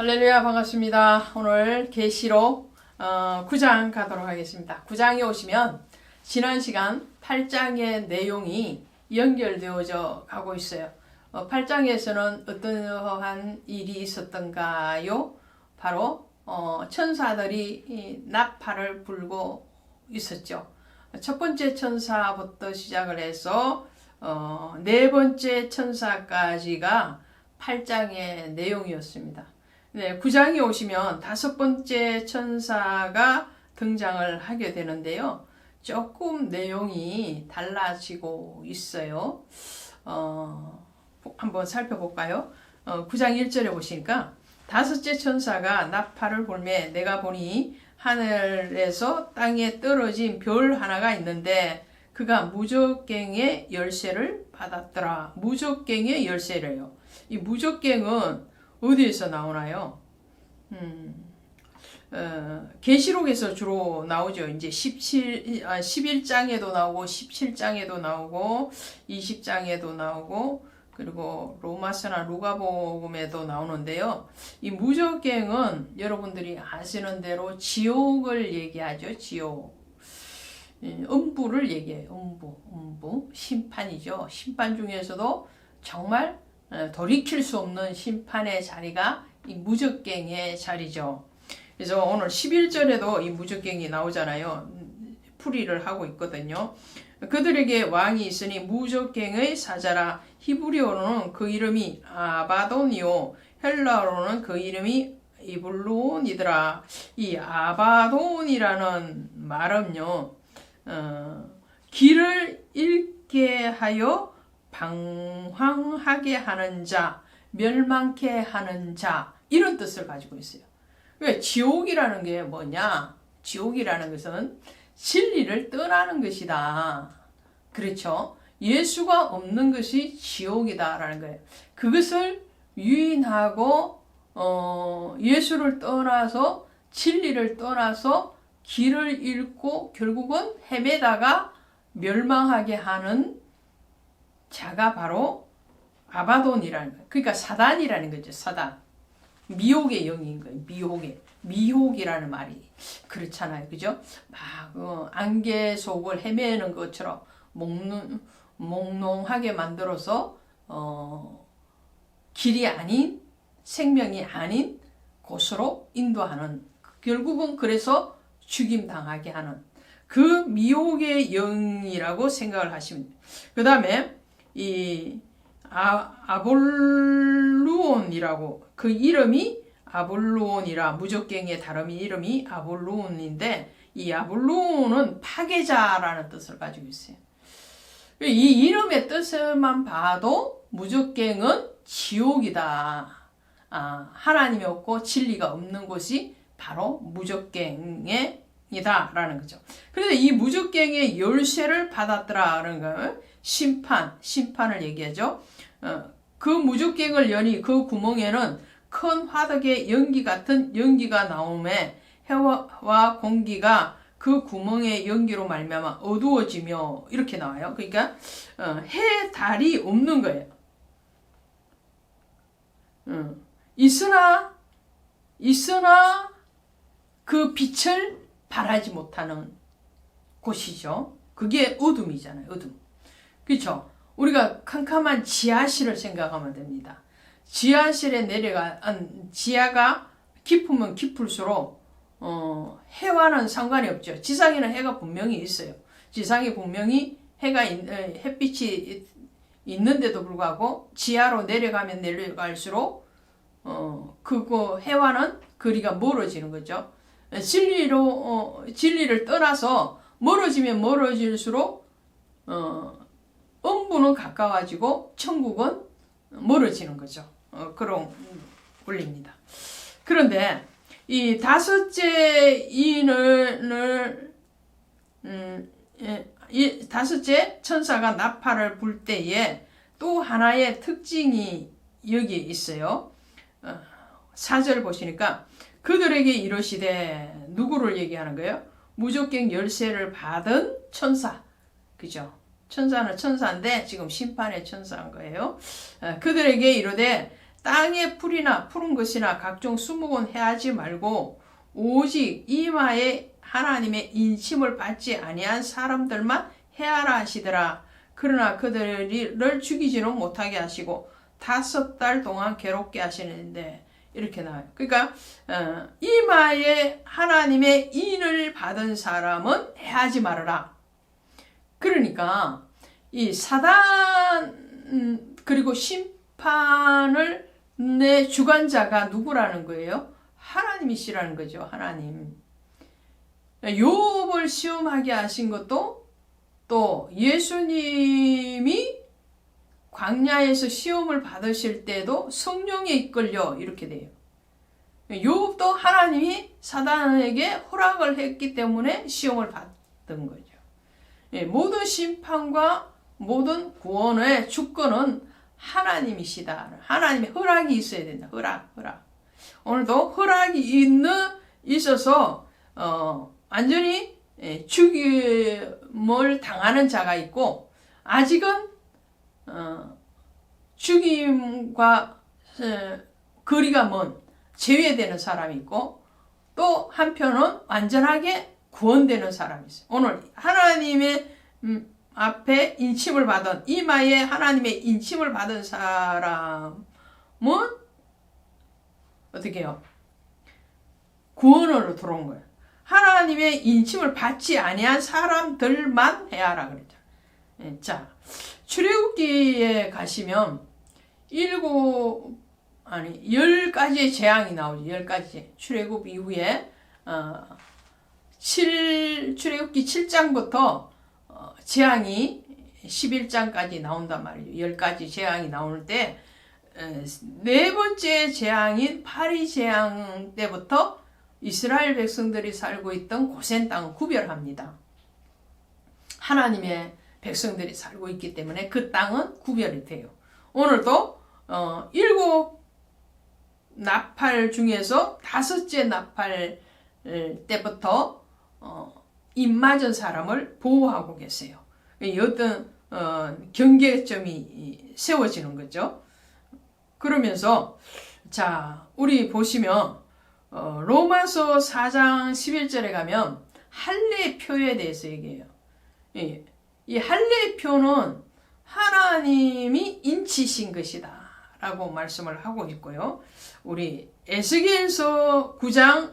할렐루야, 반갑습니다. 오늘 계시록 9장 가도록 하겠습니다. 9장에 오시면 지난 시간 8장의 내용이 연결되어져 가고 있어요. 8장에서는 어떠한 일이 있었던가요? 바로 천사들이 나팔을 불고 있었죠. 첫 번째 천사부터 시작을 해서 네 번째 천사까지가 8장의 내용이었습니다. 네, 9장에 오시면 다섯 번째 천사가 등장을 하게 되는데요. 조금 내용이 달라지고 있어요. 한번 살펴볼까요? 9장 1절에 보시니까 다섯째 천사가 나팔을 불매 내가 보니 하늘에서 땅에 떨어진 별 하나가 있는데 그가 무적갱의 열쇠를 받았더라. 무적갱의 열쇠래요. 이 무적갱은 어디에서 나오나요? 계시록에서 주로 나오죠. 이제 11장에도 나오고 17장에도 나오고 20장에도 나오고 그리고 로마서나 누가복음에도 나오는데요. 이 무적갱은 여러분들이 아시는 대로 지옥을 얘기하죠. 지옥. 음부를 얘기해요. 음부. 심판이죠. 심판 중에서도 정말 돌이킬 수 없는 심판의 자리가 이 무적갱의 자리죠. 그래서 오늘 11절에도 이 무적갱이 나오잖아요. 풀이를 하고 있거든요. 그들에게 왕이 있으니 무적갱의 사자라. 히브리어로는 그 이름이 아바돈이요 헬라어로는 그 이름이 이블론이더라. 이 아바돈이라는 말은요, 길을 잃게 하여 방황하게 하는 자, 멸망케 하는 자, 이런 뜻을 가지고 있어요. 왜? 지옥이라는 게 뭐냐? 지옥이라는 것은 진리를 떠나는 것이다. 그렇죠? 예수가 없는 것이 지옥이다라는 거예요. 그것을 유인하고 예수를 떠나서 진리를 떠나서 길을 잃고 결국은 헤매다가 멸망하게 하는 자가 바로 아바돈이라는 거예요. 그러니까 사단이라는 거죠. 사단. 미혹의 영인 거예요. 미혹이라는 말이 그렇잖아요. 그죠? 막 안개 속을 헤매는 것처럼 몽롱하게 만들어서 길이 아닌 생명이 아닌 곳으로 인도하는, 결국은 그래서 죽임당하게 하는 그 미혹의 영이라고 생각을 하시면 돼요. 그 다음에 이 아볼루온이라고, 그 이름이 아볼루온이라, 무적갱의 다름이 이름이 아볼루온인데 이 아볼루온은 파괴자라는 뜻을 가지고 있어요. 이 이름의 뜻만 봐도 무적갱은 지옥이다. 하나님이 없고 진리가 없는 곳이 바로 무적갱이다라는 거죠. 그런데 이 무적갱의 열쇠를 받았더라라는 건 심판을 얘기하죠. 그 무적갱을 여니 그 구멍에는 큰 화덕의 연기 같은 연기가 나오매 해와 공기가 그 구멍의 연기로 말미암아 어두워지며 이렇게 나와요. 그러니까 해, 달이 없는 거예요. 있으나 그 빛을 발하지 못하는 곳이죠. 그게 어둠이잖아요. 어둠. 그렇죠? 우리가 캄캄한 지하실을 생각하면 됩니다. 지하실에 지하가 깊으면 깊을수록 해와는 상관이 없죠. 지상에는 해가 분명히 있어요. 지상에 분명히 햇빛이 있는데도 불구하고 지하로 내려가면 내려갈수록 그거 해와는 거리가 멀어지는 거죠. 진리를 떠나서 멀어지면 멀어질수록 음부는 가까워지고 천국은 멀어지는 거죠. 그런 원리입니다. 그런데 이 다섯째 다섯째 천사가 나팔을 불 때에 또 하나의 특징이 여기 있어요. 4절 보시니까 그들에게 이르시되, 누구를 얘기하는 거예요? 무적갱 열쇠를 받은 천사. 그죠? 천사는 천사인데 지금 심판의 천사인 거예요. 그들에게 이르되 땅의 풀이나 푸른 것이나 각종 수목은 해하지 말고 오직 이마에 하나님의 인침을 받지 아니한 사람들만 해하라 하시더라. 그러나 그들을 죽이지는 못하게 하시고 5달 동안 괴롭게 하시는데 이렇게 나와요. 그러니까 이마에 하나님의 인을 받은 사람은 해하지 말아라. 그러니까 이 사단 그리고 심판을 내 주관자가 누구라는 거예요? 하나님이시라는 거죠. 하나님. 욥을 시험하게 하신 것도 또 예수님이 광야에서 시험을 받으실 때도 성령에 이끌려 이렇게 돼요. 욥도 하나님이 사단에게 허락을 했기 때문에 시험을 받던 거죠. 모든 심판과 모든 구원의 주권은 하나님이시다. 하나님의 허락이 있어야 된다. 허락. 오늘도 허락이 있어서 완전히 죽임을 당하는 자가 있고 아직은 죽임과 거리가 먼 제외되는 사람이 있고 또 한편은 완전하게 구원되는 사람이 있어요. 오늘 하나님의 앞에 인침을 받은 이마에 하나님의 인침을 받은 사람은 어떻게 해요? 구원으로 들어온 거예요. 하나님의 인침을 받지 아니한 사람들만 해야라 그랬죠. 자, 출애굽기에 가시면 10가지의 재앙이 나오죠. 10가지. 출애굽 이후에 출애굽기 7장부터 재앙이 11장까지 나온단 말이죠. 10가지 재앙이 나올 때 네 번째 재앙인 파리 재앙 때부터 이스라엘 백성들이 살고 있던 고센 땅을 구별합니다. 하나님의 백성들이 살고 있기 때문에 그 땅은 구별이 돼요. 오늘도 7 나팔 중에서 5째 나팔 때부터 입 맞은 사람을 보호하고 계세요. 어떤 경계점이 세워지는 거죠. 그러면서 자 우리 보시면 로마서 4장 11절에 가면 할례 표에 대해서 얘기해요. 이 할례 표는 하나님이 인치신 것이다 라고 말씀을 하고 있고요. 우리 에스겔서 9장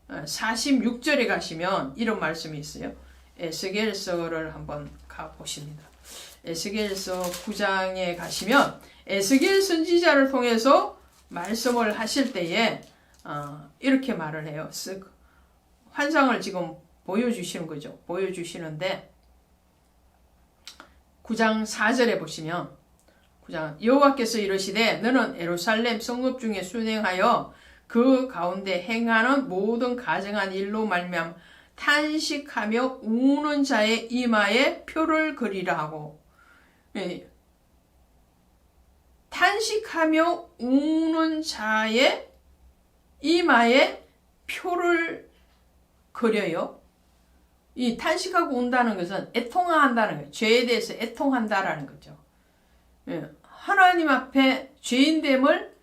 46절에 가시면 이런 말씀이 있어요. 에스겔서를 한번 가보십니다. 에스겔서 9장에 가시면 에스겔 선지자를 통해서 말씀을 하실 때에 이렇게 말을 해요. 환상을 지금 보여주시는 거죠. 보여주시는데 9장 4절에 보시면 9장 여호와께서 이르시되 너는 예루살렘 성읍 중에 순행하여 그 가운데 행하는 모든 가증한 일로 말미암아 탄식하며 우는 자의 이마에 표를 그리라 하고 탄식하며 우는 자의 이마에 표를 그려요. 이 탄식하고 운다는 것은 애통한다는 거예요. 죄에 대해서 애통한다라는 거죠. 하나님 앞에 죄인됨을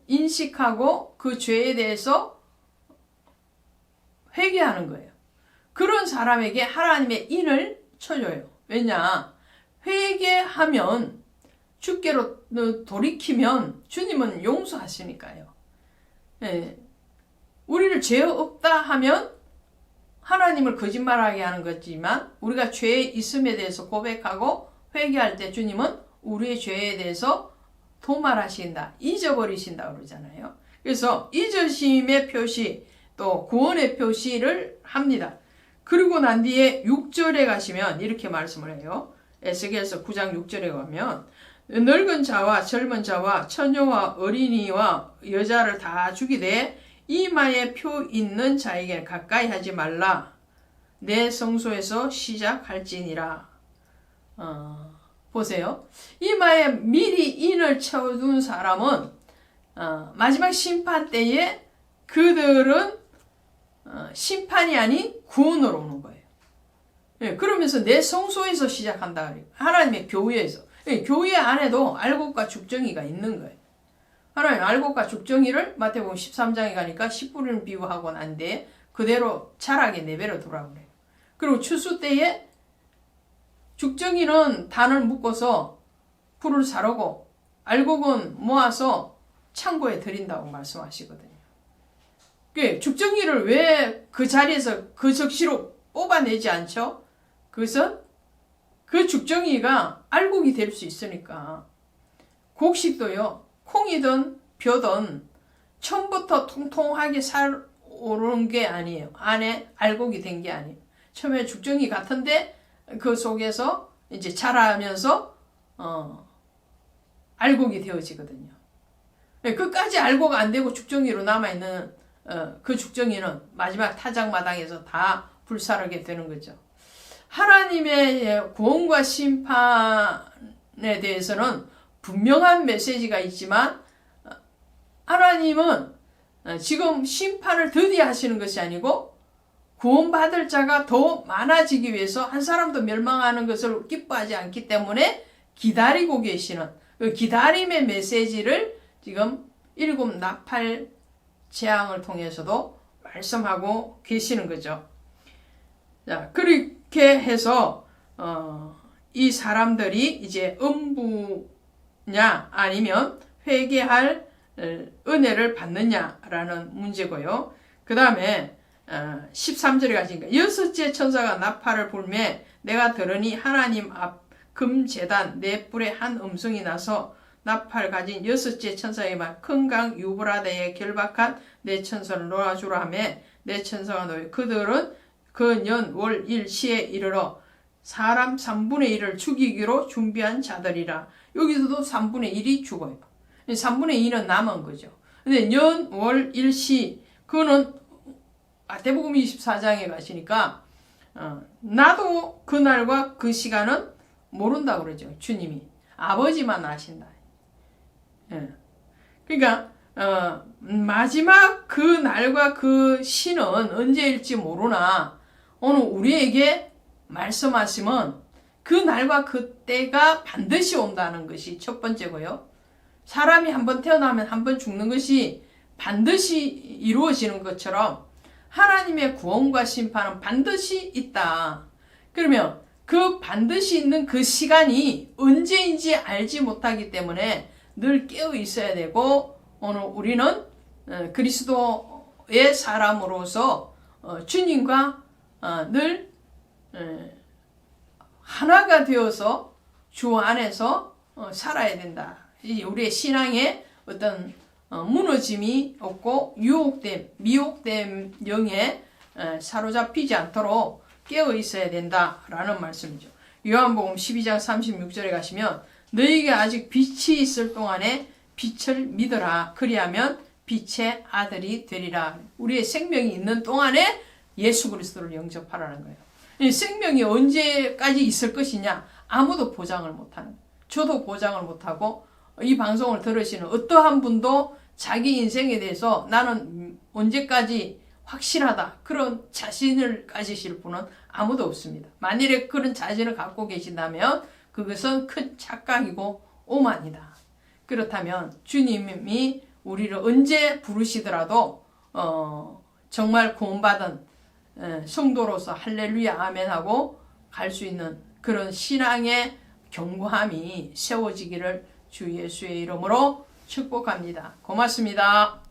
인식하고 그 죄에 대해서 회개하는 거예요. 그런 사람에게 하나님의 인을 쳐줘요. 왜냐? 회개하면 주께로 돌이키면 주님은 용서하시니까요. 우리를 죄 없다 하면 하나님을 거짓말하게 하는 거지만 우리가 죄에 있음에 대해서 고백하고 회개할 때 주님은 우리의 죄에 대해서 도말하신다, 잊어버리신다 그러잖아요. 그래서 잊으심의 표시 또 구원의 표시를 합니다. 그리고 난 뒤에 6절에 가시면 이렇게 말씀을 해요. 에스겔서 9장 6절에 가면 늙은 자와 젊은 자와 처녀와 어린이와 여자를 다 죽이되 이마에 표 있는 자에게 가까이 하지 말라. 내 성소에서 시작할지니라. 보세요. 이마에 미리 인을 채워둔 사람은 마지막 심판 때에 그들은 심판이 아닌 구원으로 오는 거예요. 그러면서 내 성소에서 시작한다. 하나님의 교회에서. 교회 안에도 알곡과 죽정이가 있는 거예요. 하나님 알곡과 죽정이를 마태복음 13장에 가니까 씨 뿌리는 비유하고 난 뒤에 그대로 자라게 내버려 두라고 그래요. 그리고 추수 때에 죽정이는 단을 묶어서 풀을 사르고 알곡은 모아서 창고에 들인다고 말씀하시거든요. 죽정이를 왜 그 자리에서 그 적시로 뽑아내지 않죠? 그것은 그 죽정이가 알곡이 될 수 있으니까. 곡식도요, 콩이든 벼든 처음부터 통통하게 살 오른 게 아니에요. 안에 알곡이 된 게 아니에요. 처음에 죽정이 같은데 그 속에서 이제 자라면서 알곡이 되어지거든요. 끝까지 알곡 안 되고 죽정이로 남아있는 그 죽정이는 마지막 타작마당에서 다 불사르게 되는 거죠. 하나님의 구원과 심판에 대해서는 분명한 메시지가 있지만 하나님은 지금 심판을 드디어 하시는 것이 아니고 구원받을 자가 더 많아지기 위해서 한 사람도 멸망하는 것을 기뻐하지 않기 때문에 기다리고 계시는 그 기다림의 메시지를 지금 7 나팔 재앙을 통해서도 말씀하고 계시는 거죠. 자, 그렇게 해서 이 사람들이 이제 음부냐 아니면 회개할 은혜를 받느냐라는 문제고요. 그 다음에 13절에 가시니까 여섯째 천사가 나팔을 불매 내가 들으니 하나님 앞 금제단 네 뿔에 한 음성이 나서 나팔 가진 여섯째 천사에게 말 큰 강 유브라데에 결박한 네 천사를 놓아주라 하며 네 천사가 놓여 그들은 그 년 월 일 시에 이르러 사람 3분의 1을 죽이기로 준비한 자들이라. 여기서도 3분의 1이 죽어요. 3분의 2는 남은 거죠. 근데 년 월 일 시 그거는 마태복음 24장에 가시니까 나도 그날과 그 시간은 모른다고 그러죠. 주님이. 아버지만 아신다. 예. 그러니까 마지막 그 날과 그 시는 언제일지 모르나 오늘 우리에게 말씀하시면 그 날과 그 때가 반드시 온다는 것이 첫 번째고요. 사람이 한번 태어나면 한번 죽는 것이 반드시 이루어지는 것처럼 하나님의 구원과 심판은 반드시 있다. 그러면 그 반드시 있는 그 시간이 언제인지 알지 못하기 때문에 늘 깨어 있어야 되고 오늘 우리는 그리스도의 사람으로서 주님과 늘 하나가 되어서 주 안에서 살아야 된다. 우리의 신앙에 어떤 무너짐이 없고 미혹됨 영에 사로잡히지 않도록 깨어 있어야 된다라는 말씀이죠. 요한복음 12장 36절에 가시면 너희에게 아직 빛이 있을 동안에 빛을 믿어라. 그리하면 빛의 아들이 되리라. 우리의 생명이 있는 동안에 예수 그리스도를 영접하라는 거예요. 이 생명이 언제까지 있을 것이냐 아무도 보장을 못하는 거예요. 저도 보장을 못하고 이 방송을 들으시는 어떠한 분도 자기 인생에 대해서 나는 언제까지 확실하다 그런 자신을 가지실 분은 아무도 없습니다. 만일에 그런 자신을 갖고 계신다면 그것은 큰 착각이고 오만이다. 그렇다면 주님이 우리를 언제 부르시더라도 정말 구원받은 성도로서 할렐루야 아멘하고 갈 수 있는 그런 신앙의 견고함이 세워지기를 주 예수의 이름으로 축복합니다. 고맙습니다.